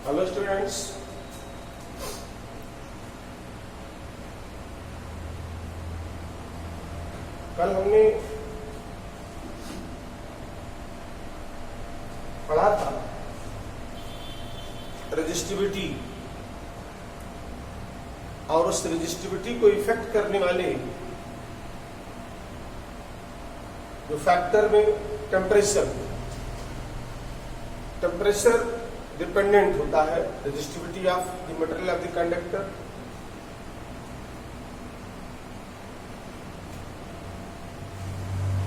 Hello students, कल हमने पढ़ा था रेजिस्टिविटी और उस रेजिस्टिविटी को इफेक्ट करने वाले जो फैक्टर में टेम्परेचर डिपेंडेंट होता है, resistivity of the material of the conductor.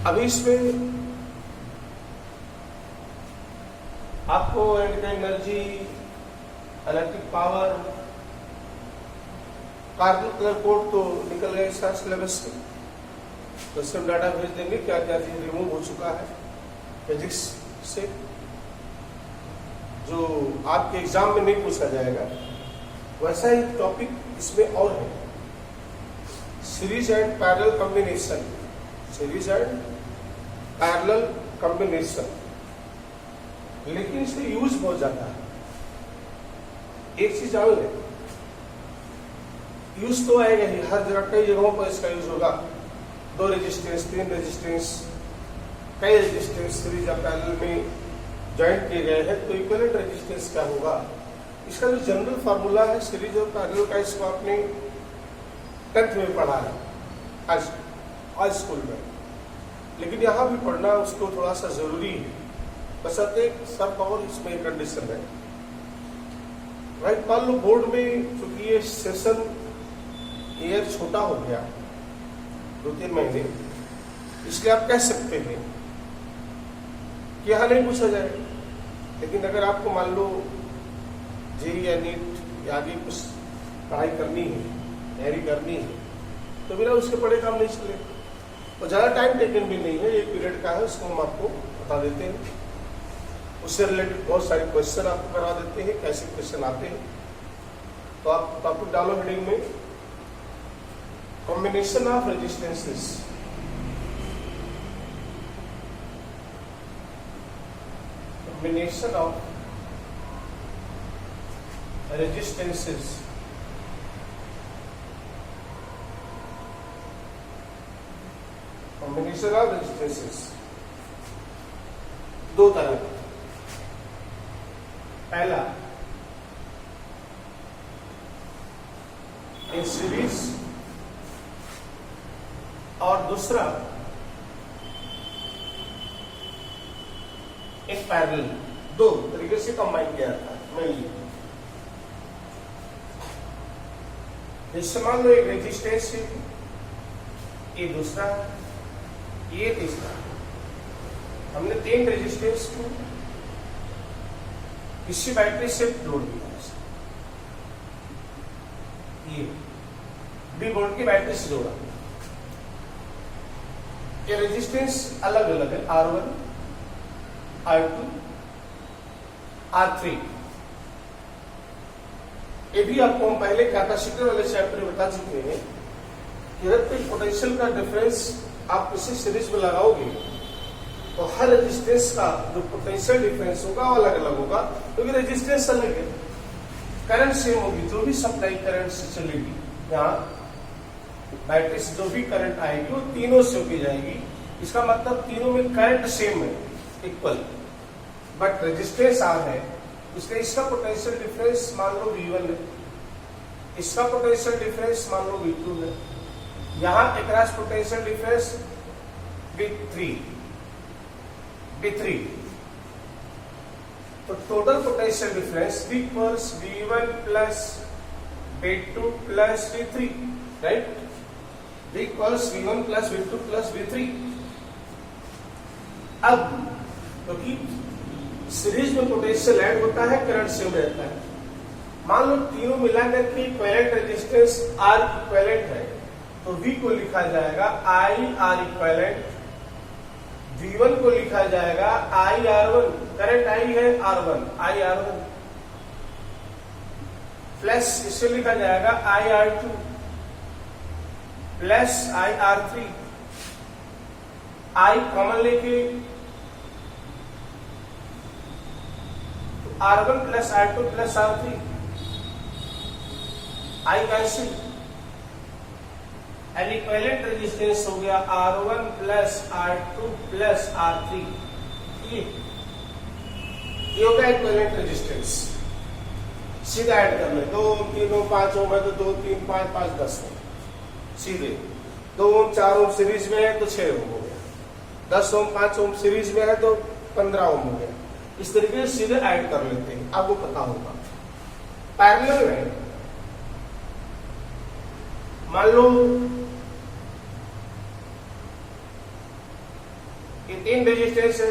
अभी इसमें आपको energy, electric power, carbon colour code तो निकल गए इसका सिलेबस से, तो इससे हम डाटा भेज देंगे क्या क्या चीज रिमूव हो चुका है फिजिक्स से, जो आपके एग्जाम में नहीं पूछा जाएगा। वैसा ही टॉपिक इसमें और है, series and parallel combination. Series and parallel combination, लेकिन इससे यूज बहुत ज्यादा है। एक चीज जान ले, यूज तो आएगा ही, हर जगह कई जगहों पर इसका यूज होगा। 2 रेजिस्टेंस, 3 रेजिस्टेंस, कई रेजिस्टेंस सीरीज या पैरेलल में ज्वाइंट किए गए हैं, तो इक्विवेलेंट रेजिस्टेंस क्या होगा, इसका जो जनरल फार्मूला है सीरीज और पैरेलल का, इसको आपने 10th में पढ़ा है आज स्कूल में, लेकिन यहाँ भी पढ़ना उसको थोड़ा सा जरूरी है, बशर्ते सब और इसमें कंडीशन है। राइट, मान लो बोर्ड में चूंकि ये सेशन ईयर छोटा हो गया 2-3 महीने, इसलिए आप कह सकते हैं कि यहाँ नहीं पूछा जाएगा। लेकिन अगर आपको मान लो जेईई या नीट या आगे कुछ पढ़ाई करनी है, तैयारी करनी है, तो बिना उसके पढ़े काम नहीं चलेगा। और ज़्यादा टाइम टेकन भी नहीं है, 1 पीरियड का है, उसको हम आपको बता देते हैं। उससे रिलेटेड बहुत सारे क्वेश्चन आपको करा देते हैं, कैसे क्वेश्चन आते हैं। तो आप टॉपिक डालो हेडिंग में, combination of resistances. Combination of resistances, combination of resistances 2 तरह का। पहला इन सीरीज और दूसरा एक पैरेलल, 2 तरीके से कंबाइन किया था मेनली। जैसे मान लो एक रेजिस्टेंस है, ये दूसरा, ये तीसरा, हमने 3 रेजिस्टेंस को इसी बैटरी से लोड किया, ये बी बोर्ड की बैटरी से जोड़ा। ये रेजिस्टेंस अलग अलग है, R1, R2, R3। ये भी आपको हम पहले कैपेसिटर वाले चैप्टर में बता चुके हैं कि अगर कोई पोटेंशियल का डिफरेंस आप किसी सीरीज में लगाओगे तो हर रेजिस्टेंस का जो पोटेंशियल डिफरेंस होगा वो अलग अलग होगा, क्योंकि रेजिस्टेंस अलग है। करंट सेम होगी, जो भी सप्लाई करंट से चलेगी, यहाँ बैटरी से जो भी करंट आएगी वो तीनों से होगी जाएगी। इसका मतलब तीनों में करंट सेम है, इक्वल, बट रेजिस्टेंस R है, इसलिए इसका पोटेंशियल डिफरेंस मान लो V1 है, इसका पोटेंशियल डिफरेंस मान लो V2 है, यहाँ एक पोटेंशियल डिफरेंस V3। तो total potential difference equals V1 plus V2 plus V3, right, equals V1 plus V2 plus V3। अब क्योंकि सीरीज में पोटेंशियल ऐड होता है, करंट सेम रहता है, मान लो तीनों मिलाकर के इक्विवेलेंट रेजिस्टेंस R इक्विवेलेंट है, तो V को लिखा जाएगा IR इक्विवेलेंट, V1 को लिखा जाएगा IR1, करंट I है R1, IR1, प्लस इसे लिखा जाएगा IR2 plus IR3। I common लेके R1 plus R2 plus R3, I cancel, and equivalent resistance हो गया R1 plus R2 plus R3। ये हो गया इक्विवेलेंट रेजिस्टेंस। सीधा ऐड कर ले, 2 ओम 3 ओम 5 ओम है तो 2 3 5 5 10 ओम, सीधे 2 ओम 4 ओम सीरीज में है तो 6 ओम हो गया, 10 ओम 5 ओम सीरीज में है तो 15 ओम हो गया। इस तरीके से सीधे ऐड कर लेते हैं, आपको पता होगा। पैरेलल में मान लो ये 3 रेजिस्टेंस है,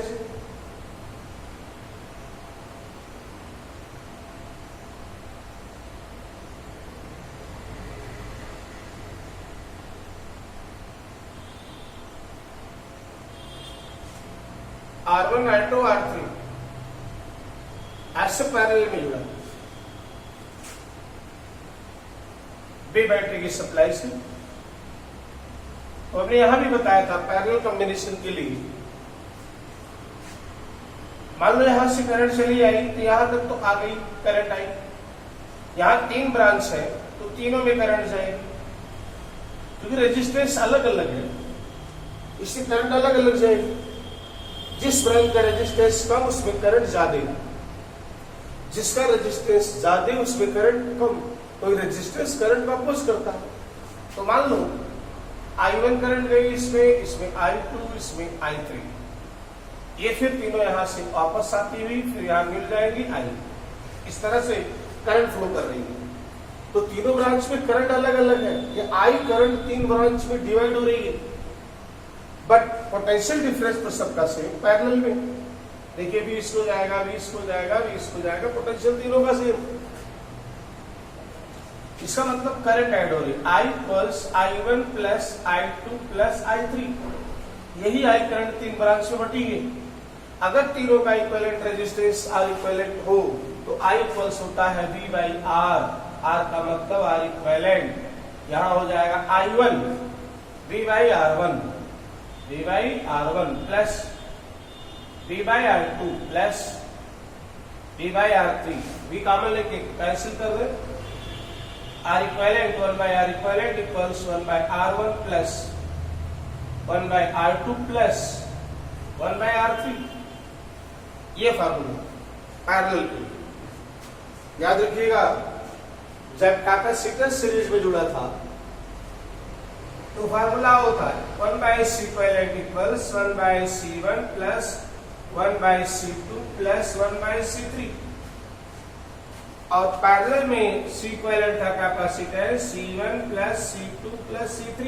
R1 R2 R3 ऐसे पैरेलल में जुड़ा, बी बैटरी की सप्लाई से। तो हमने यहां भी बताया था पैरेलल कॉम्बिनेशन के लिए, मान लो यहां से करंट चली आई तो यहां तक तो आ गई करंट आई, यहां 3 ब्रांच है तो तीनों में करंट जाएगी, क्योंकि रेजिस्टेंस अलग अलग है इससे करंट अलग अलग जाएगी। जिस ब्रांच का रेजिस्टेंस कम उसमें करंट ज्यादा, जिसका रेजिस्टेंस ज्यादा उसमें करंट कम। तो रेजिस्टेंस करंट को अपोज करता है। तो मान लो I1 करंट गई इसमें I2, इसमें I3, ये फिर तीनों यहां से वापस आती हुई फिर यहां मिल जाएगी I। इस तरह से करंट फ्लो कर रही है। तो तीनों ब्रांच में करंट अलग अलग है, ये I करंट 3 ब्रांच में डिवाइड हो रही है, बट पोटेंशियल डिफरेंस तो सबका सेम पैरेलल में। देखिए 20 को जाएगा, 20 को जाएगा, 20 को जाएगा, पोटेंशियल तीनों का सेम। इसका मतलब करंट ऐड हो रही है, I plus I1 plus I2 plus I3। यही I करंट 3 ब्रांच में बटी है। अगर तीनों का इक्विवेलेंट रेजिस्टेंस R इक्विवेलेंट हो तो I प्लस होता है V बाई R। R का मतलब R इक्विवेलेंट, यहां हो जाएगा I1 V by R1, V by R1 plus V by R2 plus V by R3। V common लेके कैंसिल कर दे, R equivalent 1 by R equivalent equals 1 by R1 plus 1 by R2 plus 1 by R3। ये formula parallel के याद रखिएगा। जब capacitor series में जुड़ा था तो फार्मूला होता है 1 by C equivalent equals 1 by C1 plus 1 by C2 plus 1 by C3। और पैरेलल में C इक्विवेलेंट था capacitor C1 plus C2 plus C3।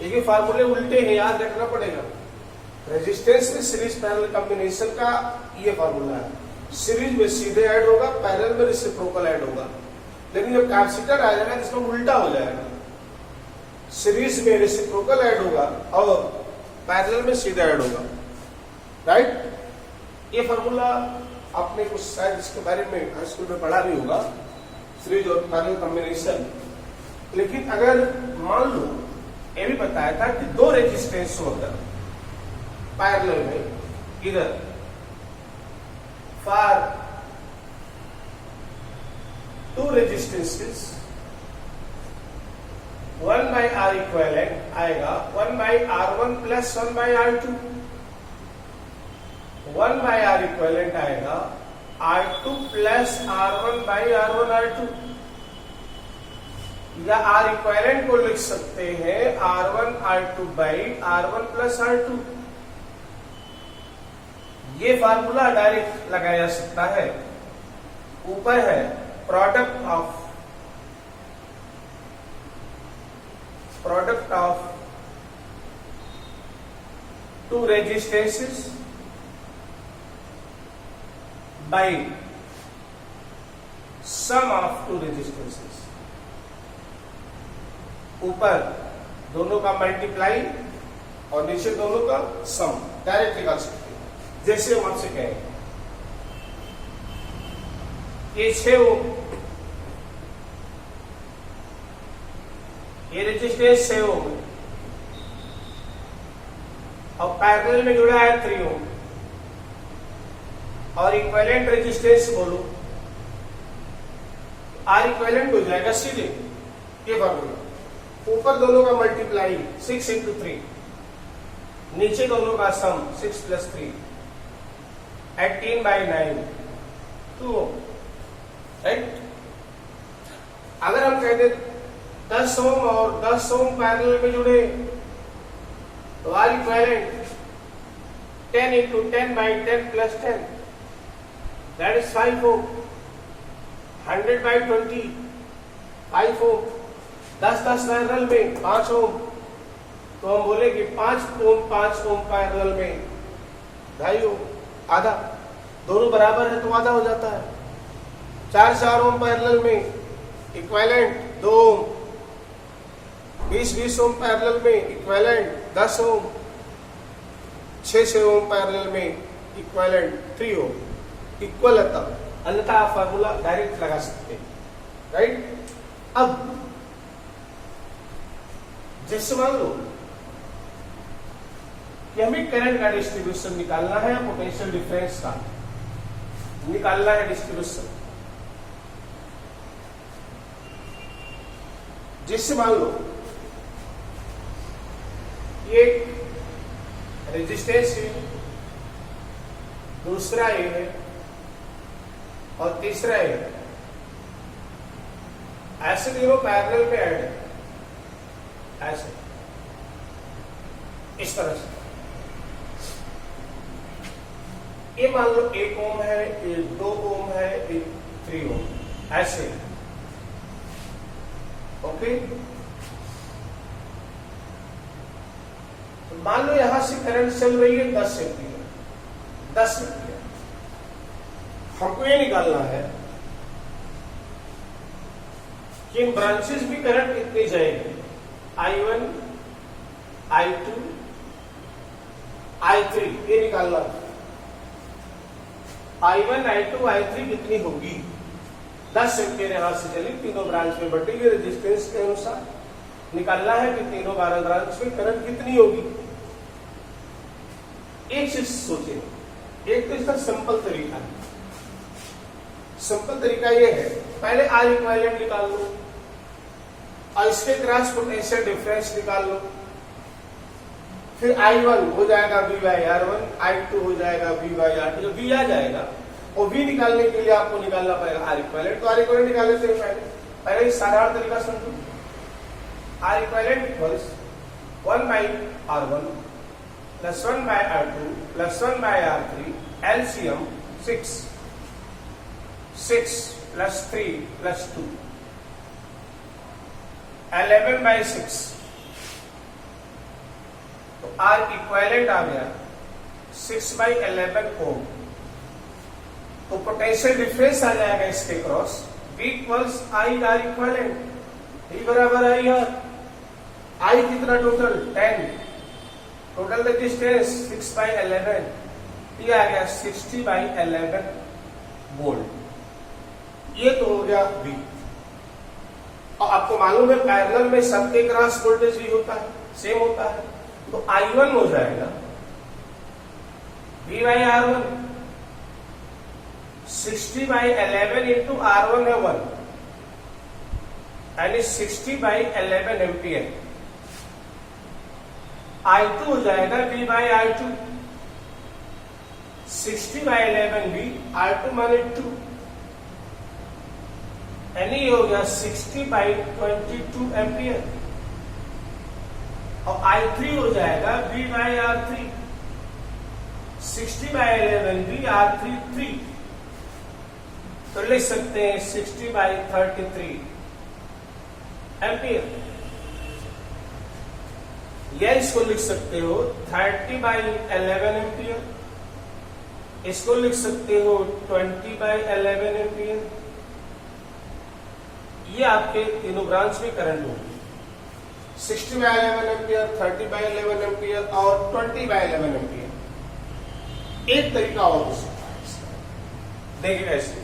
ये फार्मूले उल्टे हैं, याद रखना पड़ेगा। रेजिस्टेंस में सीरीज पैरेलल कॉम्बिनेशन का ये फार्मूला है। सीरीज में सीधे ऐड होगा, पैरेलल में रेसिप्रोकल ऐड होगा। लेकिन जब कैपेसिटर आ जाएगा इसका उल्टा हो जाएगा, सीरीज में रेसिप्रोकल ऐड होगा और पैरेलल में सीधा ऐड होगा। राइट, ये फार्मूला आपने कुछ शायद इसके बारे में हाई स्कूल में पढ़ा भी होगा, सीरीज और पैरेलल कॉम्बिनेशन। लेकिन अगर मान लो ये भी बताया था कि 2 रेजिस्टेंस होकर पैरेलल में, इधर for 2 resistances 1 by R equivalent आएगा 1 by R1 plus 1 by R2, 1 by R equivalent आएगा R2 plus R1 by R1 R2। या R इक्विवेलेंट को लिख सकते हैं R1 R2 by R1 plus R2। ये फार्मूला डायरेक्ट लगाया जा सकता है। ऊपर है product of 2 resistances by sum of 2 resistances. ऊपर दोनों का मल्टीप्लाई और नीचे दोनों का सम डायरेक्ट निकाल सकते हैं। जैसे हम आपसे कहें ये 6 ओम, ये रेजिस्टेंस 6 ओम और पैरेलल में जुड़ा है 3 ओम। और इक्विवेलेंट रेजिस्टेंस बोलो, आर इक्विवेलेंट हो जाएगा सीधे ये फॉर्मूला, ऊपर दोनों का मल्टीप्लाई 6 इंटू 3, नीचे दोनों का सम 6 प्लस 3, 18/9 2 राइट। अगर हम कहते 10 ओम और 10 ओम पैरेलल में जुड़े तो आर इक्विवेलेंट 10 इंटू 10/10 plus 10 that is 5 ohm, 100/20 5 ohm, 10 parallel में 5 ओम, तो हम बोले कि 5 ओम पैरेलल में 2.5 ओम, आधा, दोनों बराबर है तो आधा हो जाता है। 4 ओम पैरेलल में इक्विवेलेंट 2 ओम, 20 ओम पैरेलल में इक्विवेलेंट 10 ओम, 6 ओम पैरेलल में इक्विवेलेंट 3 ओम, इक्वल है तब, अन्यथा आप फार्मूला डायरेक्ट लगा सकते हैं राइट। अब जैसे मान लो कि हमें करंट का डिस्ट्रीब्यूशन निकालना है, पोटेंशियल डिफरेंस का निकालना है डिस्ट्रीब्यूशन, जिससे मान लो ये रेजिस्टेंस है, दूसरा ए है और तीसरा ए है, ऐसे तीनों पैरेलल में ऐड है, ऐसे इस तरह से। ये मान लो 1 ओम है, ये 2 ओम है, ये 3 ओम, ऐसे ओके। तो मान लो यहां से करंट चल रही है 10 एम्पीयर, 10 एम्पीयर। हमको ये निकालना है कि इन ब्रांचेस भी करंट कितनी जाएगी, I1, I2, I3, ये निकालना है। I1, I2, I3 कितनी होगी, 10 एम्पीयर यहां से चली, तीनों ब्रांच में बटेगी रेजिस्टेंस के अनुसार। निकालना है कि तीनों 12 ब्रांच में करंट कितनी होगी। एक चीज सोचिए, एक तो इसका सिंपल तरीका है, सिंपल तरीका ये है, पहले आर इक्विवेलेंट निकाल लो और इसके क्रॉस पोटेंशियल डिफरेंस निकाल लो, फिर I1 हो जाएगा V/R1, I2 हो जाएगा V/R2, जब V आ जाएगा और V निकालने के लिए आपको निकालना पड़ेगा आर इक्विवेलेंट। तो आर इक्विवेलेंट निकाल लेते हैं पहले इस साधारण तरीका समझो। R equivalent equals 1/R1 plus 1/R2 plus 1/R3, LCM 6 plus 3 plus 2, 11/6। तो आर इक्विवेलेंट आ गया 6/11 ओम। तो पोटेंशियल डिफरेंस आ जाएगा इसके cross, V equals I R equivalent, V बराबर आई आर, आई कितना टोटल 10, टोटल रेजिस्टेंस 6/11, ये आ गया 60/11 वोल्ट। ये तो हो गया V। और आपको मालूम है पैरेलल में सबके क्रॉस वोल्टेज भी होता है, सेम होता है, तो I1 हो जाएगा V/R1, 60/11 इंटू R1 है 1, यानी 60/11 एम्पियर। I2 हो जाएगा V/R2, 60/11 V, R2 माने 2, यानी हो गया 60/22 एम्पियर। और I3 हो जाएगा V/R3, 60/11 V, R3 3, तो लिख सकते हैं 60/33 एम्पियर। या इसको लिख सकते हो 30/11 एम्पियर, इसको लिख सकते हो 20/11 एम्पियर। ये आपके तीनों ब्रांच में करंट होगी, 60/11 एम्पियर, 30/11 एम्पियर और 20/11 एम्पियर। एक तरीका और हो सकता है इसका, देखिए ऐसे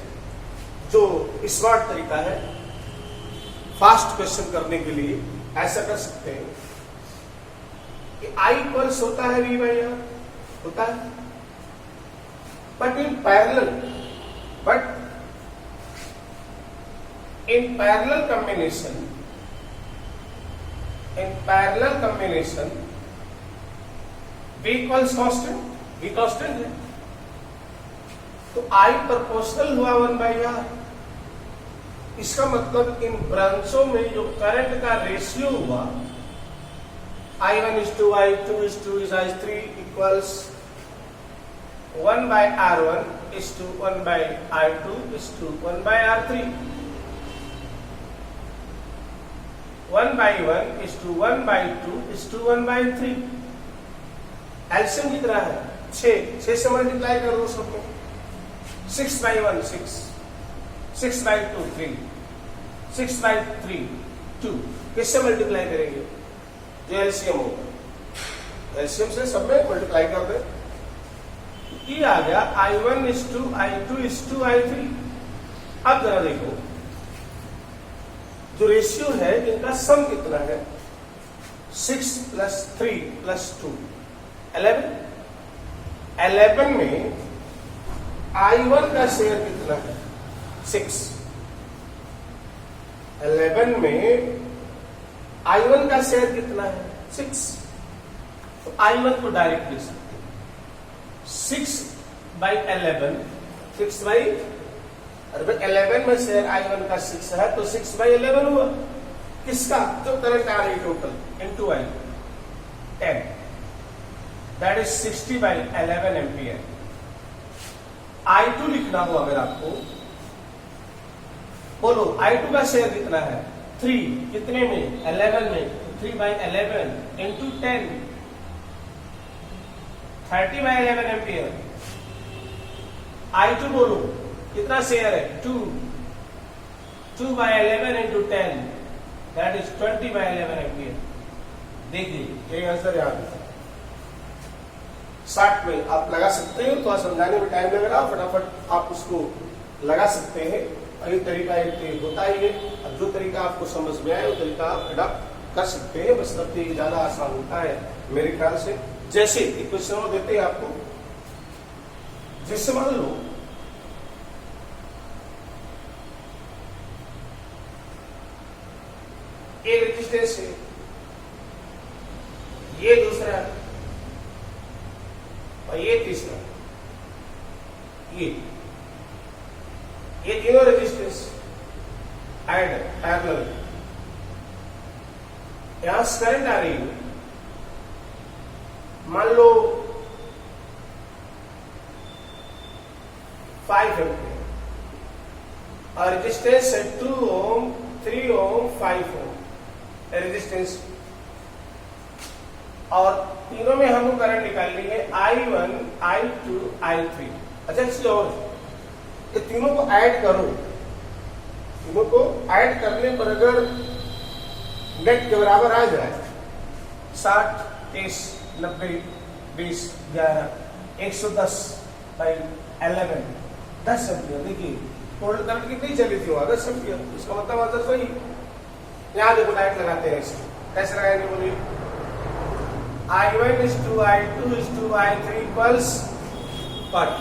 जो स्मार्ट तरीका है फास्ट क्वेश्चन करने के लिए, ऐसा कर सकते हैं कि I इक्वल्स होता है V/R, होता है, but in parallel combination V equals constant है, तो I प्रोपोर्शनल हुआ 1/R। इसका मतलब इन ब्रांचों में जो करंट का रेशियो हुआ I1:I2:I3 equals 1/R1:1/I2:1/R3, 1/1:1/2:1/3। एलसीएम कितना है? 6 से मल्टीप्लाई कर दो सब में। 6/1 6, 6/2 3, 6/3 2। किससे मल्टीप्लाई करेंगे? जो एलसीएम होगा, एलसीएम से सब में मल्टीप्लाई कर दे। ये आ गया I1:I2:I3। अब जरा देखो जो रेशियो है इनका सम कितना है? 6 + 3 + 2 11। 11 में I1 का शेयर कितना है? 6। 11 में I1 का शेयर कितना है? 6। तो I1 को डायरेक्ट लिख सकते हैं 6/11, 11 में शेयर I1 का 6 है तो 6/11 हुआ। किसका? जो करंट आ रही total into I 10, that is 60/11 ampere. I2 लिखना हो अगर आपको, बोलो I2 का शेयर कितना है? 3। कितने में? 11 में। 3/11 इंटू 10, 30/11 एम्पियर। I2 बोलो कितना शेयर है? 2। 2/11 इंटू 10, दैट इज 20/11 एम्पियर। देखिए ये आंसर याद है। 60 में आप लगा सकते हो, थोड़ा समझाने में टाइम लगेगा, फटाफट आप उसको लगा सकते हैं। ये तरीका एक होता ही है। अब जो तरीका आपको समझ में आए वो तरीका आप अडॉप्ट कर सकते हैं, बस तब ये ज्यादा आसान होता है मेरे ख्याल से। जैसे इक्वेशन देते हैं आपको, जैसे मान लो ये रेजिस्टेंस है, ये दूसरा और ये तीसरा, ये तीनों रेजिस्टेंस ऐड पैरेलल। यहां करंट आ रही है, मान लो 5 एम्पियर और रेजिस्टेंस है 2 ओम, 3 ओम, 5 ओम रेजिस्टेंस, और तीनों में हमको करंट निकालनी है I1, I2, I3। अच्छा इसलिए और ये तीनों को ऐड करो, तीनों को ऐड करने पर अगर नेट के बराबर आ जाए 60, 30, 90, 20, 11, 110/11 10 एम्पियर। देखिए टोटल करंट कितनी चली थी? 10 एम्पियर। इसका मतलब आंसर सही। यहां देखो डायरेक्ट लगाते हैं इसे, कैसे लगाएंगे बोलिए? I1:I2:I3 equals what?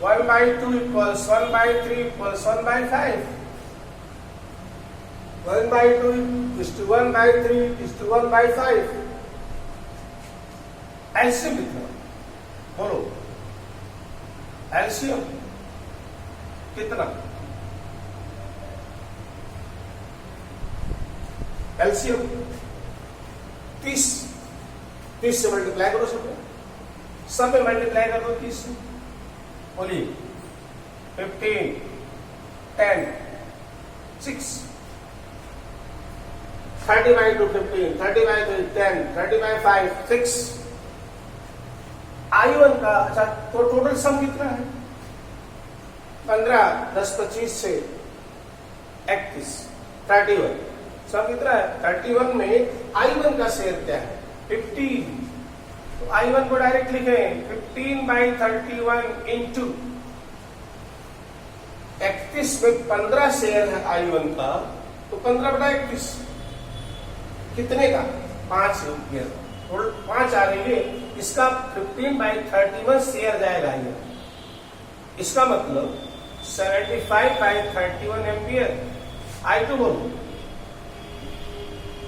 1/2 equals 1/3 equals 1/5. 1/2:1/3:1/5। LCM कितना? बोलो एलसीएम कितना? एलसीएम 30 से मल्टीप्लाई करो सब में मल्टीप्लाई कर दो 30 से। बोलिए 15, 10, 6, 30/2 15, 30/3 10, 30/5 6। I1 का अच्छा तो टोटल सम कितना है? 15, 10, 25 से 31, 31। सम कितना है? 31 में I1 का शेयर क्या है? 15। तो I1 को डायरेक्ट लिखें 15/31 इंटू 31 में 15 शेयर है I1 का, तो 15/31 कितने का? 5 एम्पियर। वोल्ट 5 आ रही है, इसका 15/31 शेयर जाएगा ये। इसका मतलब 75/31 एम्पियर। I2 बोलो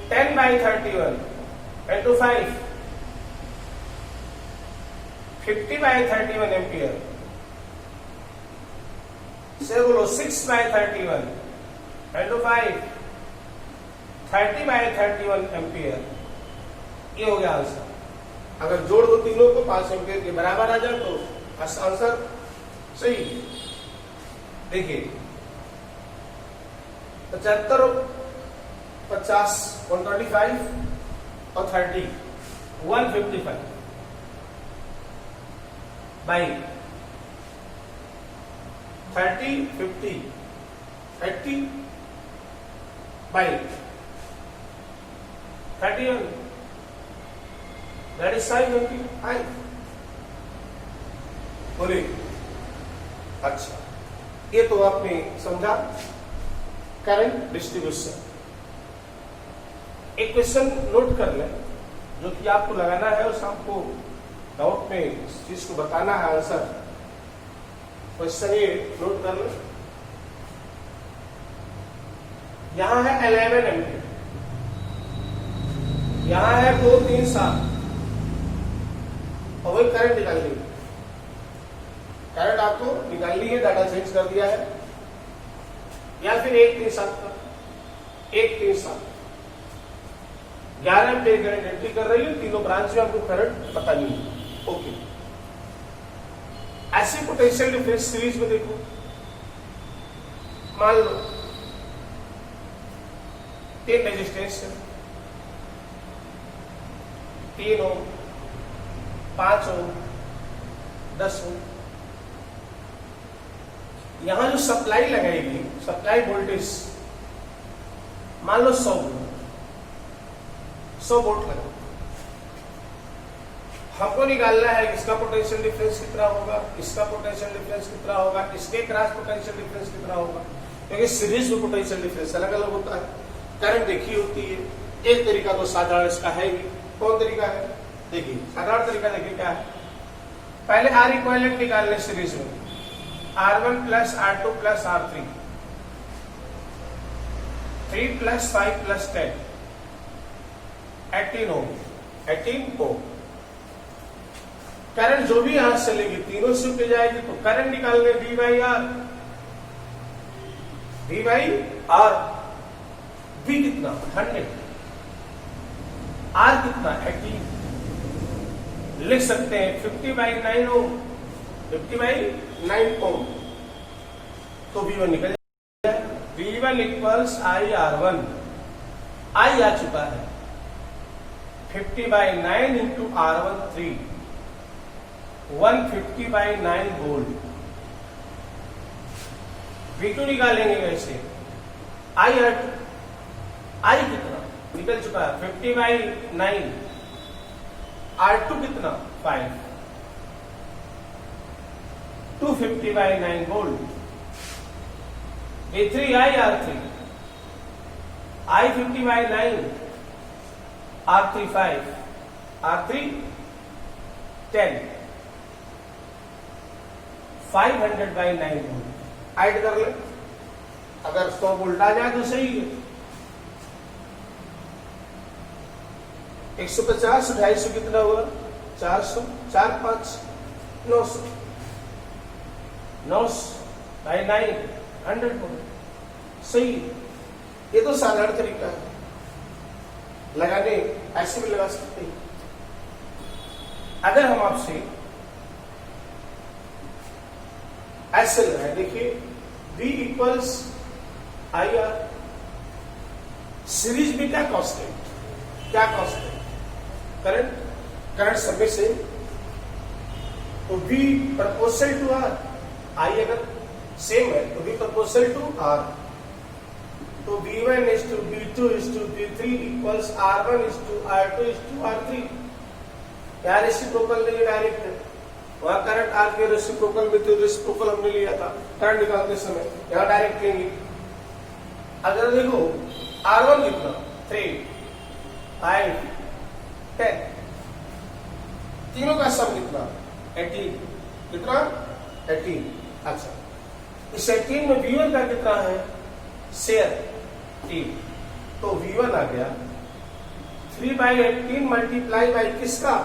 10/31 into 5 50/31 एम्पियर से बोलो 6/31 into 5 30/31 एम्पियर। ये हो गया आंसर। अगर जोड़ दो तीनों को 5 एम्पियर के बराबर आ जाए तो आंसर सही। देखिए 75 और 50 125 और 30 155 बाई 30 50 80 बाई 31 दैट इज 5 बोले। अच्छा, ये तो आपने समझा करंट डिस्ट्रीब्यूशन। एक क्वेश्चन नोट कर लें जो कि आपको लगाना है और आपको डाउट में इस चीज को बताना है आंसर। क्वेश्चन ये नोट कर लें। यहां है 11 एम्पियर, यहां है 2 3 7 और वही करंट निकालनी है। करंट आपको निकालनी है, डाटा चेंज कर दिया है। या फिर 1 3 7 का 1 3 7 11 एम्पियर करंट एंट्री कर रही है। तीनों ब्रांच में आपको करंट पता नहीं है। ओके, ऐसे पोटेंशियल डिफरेंस सीरीज में देखो, मान लो 10 रेजिस्टेंस है, 3 ओम 5 ओम 10 ओम। यहां जो सप्लाई लगाएगी, सप्लाई वोल्टेज मान लो 100 वोल्ट लगा। हमको निकालना है इसका पोटेंशियल डिफरेंस कितना होगा, इसका पोटेंशियल डिफरेंस कितना होगा, इसके क्रॉस पोटेंशियल डिफरेंस कितना होगा, क्योंकि सीरीज में पोटेंशियल डिफरेंस अलग अलग होता है। करंट एक ही होती है। एक तरीका तो साधारण इसका है ही। कौन तरीका है? देखिए साधारण तरीका देखिए क्या है। पहले आर इक्विवेलेंट निकालने सीरीज में, R1 plus R2 plus R3 3 plus 5 plus 10 18 ओम। करंट जो भी यहां से चलेगी तीनों से पे जाएगी, तो करंट निकालने V बाई R V कितना 100, R कितना 18। लिख सकते हैं 50/9 ओम, 50/9 ओम। तो V1 निकल जाएगा। V1 equals IR1। I आ चुका है 50/9 इंटू R1 3 150/9 वोल्ट। V2 निकालेंगे वैसे IR2। I कितना निकल चुका है 50/9। R2 कितना 5 250/9 volt. V3 R3 I 50/9 R3 5 R3 10 500/9 volt. Add कर ले, अगर 100 वोल्ट आ जाए तो सही है। 150 250 कितना हुआ 400 4 5 900 9/9 100 वोल्ट। सही है। ये तो साधारण तरीका है लगाने, ऐसे भी लगा सकते हैं। अगर हम आपसे ऐसे लगाए, देखिए V इक्वल्स IR, सीरीज में क्या कांस्टेंट करंट सब में से, तो V proportional to R। I अगर सेम है तो V प्रपोर्शनल टू R, तो V1 is to V2 is to V3 equals R1 is to R2 is to R3। यार रेसिप्रोकल नहीं, डायरेक्ट है। वहां करंट आर के रेसिप्रोकल में तो रेसिप्रोकल हमने लिया था करंट निकालते समय, यहां डायरेक्ट लेंगे। अगर देखो R1 कितना 3 5 10 तीनों का सम कितना? 18। कितना? 18। अच्छा, इस 18 में V1 का कितना है? शेयर 3, तो V1 आ गया 3/18 मल्टीप्लाई बाई किसका?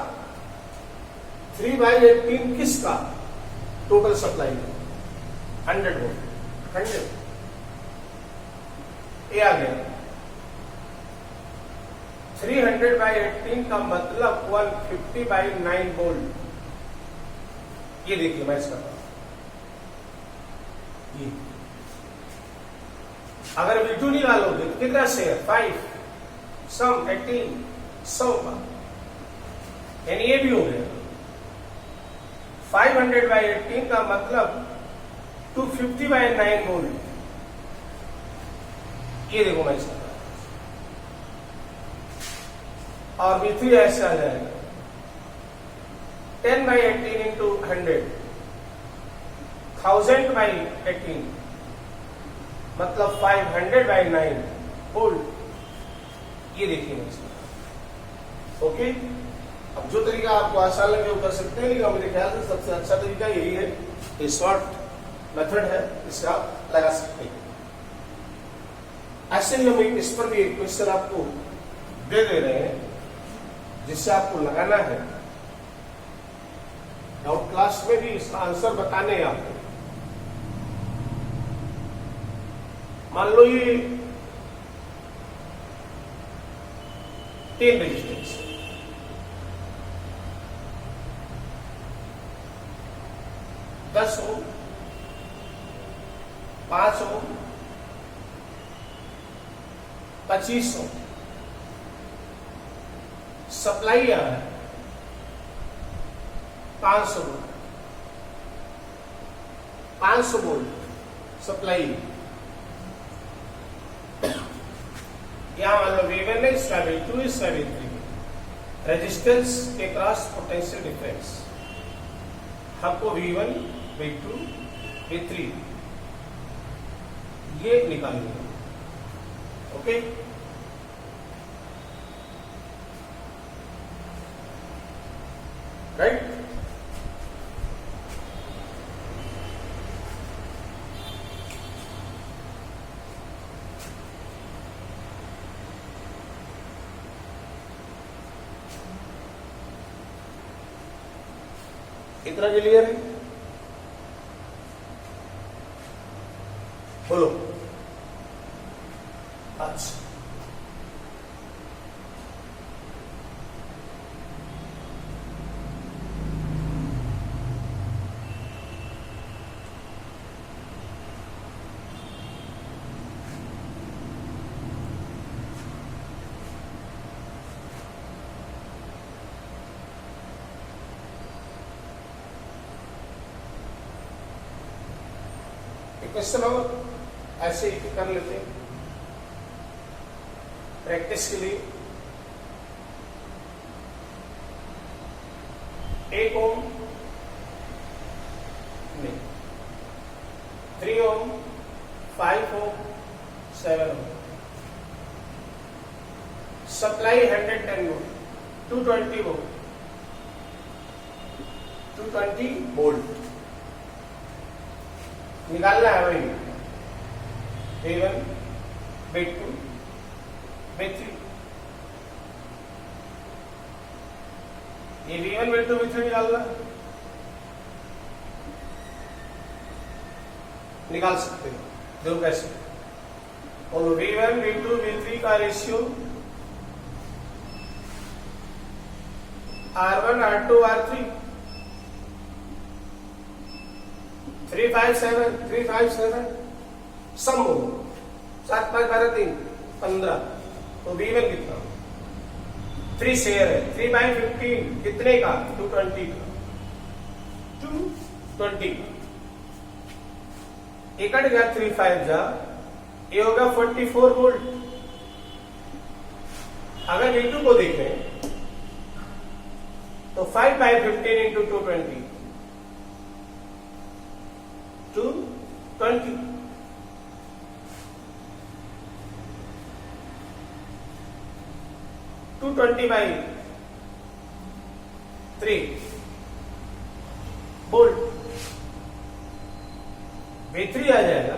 3/18 किसका? Total supply 100 volt. 100 ये आ गया 300/18 का मतलब 150/9 वोल्ट। ये देखिए मैं इसका ये अगर V2 निकालोगे तो कितना शेयर? 5 सम 18 100 का, यानी ये भी हो गया 500/18 का मतलब 250/9 वोल्ट। ये देखो मैं इसका, और V3 ऐसे आ जाएगा 10/18 इंटू 100 1000/18 मतलब 500/9 वोल्ट। ये देखिए मैं इसका। ओके, अब जो तरीका आपको आसान लगे वो कर सकते हैं, लेकिन मेरे ख्याल से सबसे अच्छा तरीका यही है, ये शॉर्ट मेथड है, इसे आप लगा सकते हैं। ऐसे ही हम इस पर भी एक क्वेश्चन आपको दे रहे हैं जिससे आपको लगाना है। डाउट क्लास में भी इसका आंसर बताने हैं आपको। मान लो ये 3 रेजिस्टेंस, 10 ओम, 5 ओम, 25 ओम सप्लाई आ रहा है 500 वोल्ट, 500 वोल्ट सप्लाई। यहां मान लो V1 है, इसका V2, इसका V3, रेजिस्टेंस के क्रॉस पोटेंशियल डिफरेंस हमको V1 V2 V3 ये निकालनी है। Okay, right. इतना क्लियर है? बोलो। अच्छा, क्वेश्चन और ऐसे ही कर लेते हैं प्रैक्टिस के लिए। 1 ओम नहीं, 3 ओम, 5 ओम, 7 ओम सप्लाई 110 वोल्ट, 220 वोल्ट, 220 वोल्ट निकालना है भाई। V1 V2 V3, ये V1 V2 V3 निकालना, निकाल सकते हैं। देखो कैसे, और V1 V2 V3 का रेशियो R1 R2 R3 357 सम हो 7 5 12 3 15, तो V1 कितना? 3 शेयर है, 3/15 कितने का? 220 का, 220 एक कट गया 3 5 जा, ये होगा 44 वोल्ट। अगर V2 को देखें तो 5/15 इंटू 220 220 220 बाई 3 बोल्ट V3 आ जाएगा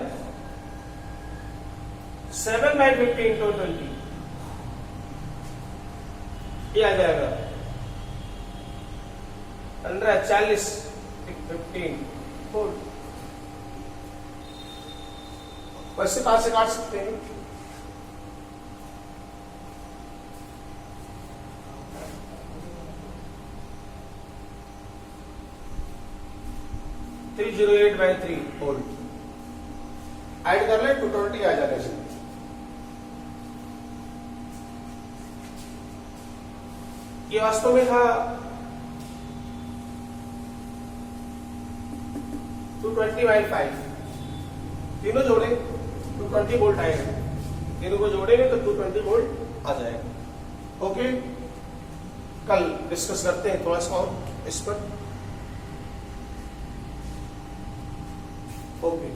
7/50 into 20 ये आ जाएगा 15 15 बोल्ट। वैसे पास से काट सकते हैं। थ्री 308/3 वोल्ट ऐड कर ले 220 आ जाने से। ये वास्तव में था 220/5 तीनों जोड़े 220 वोल्ट आएगा। तीनों को जोड़ेंगे तो 220 वोल्ट आ जाएगा। ओके, कल डिस्कस करते हैं थोड़ा सा और इस पर। ओके।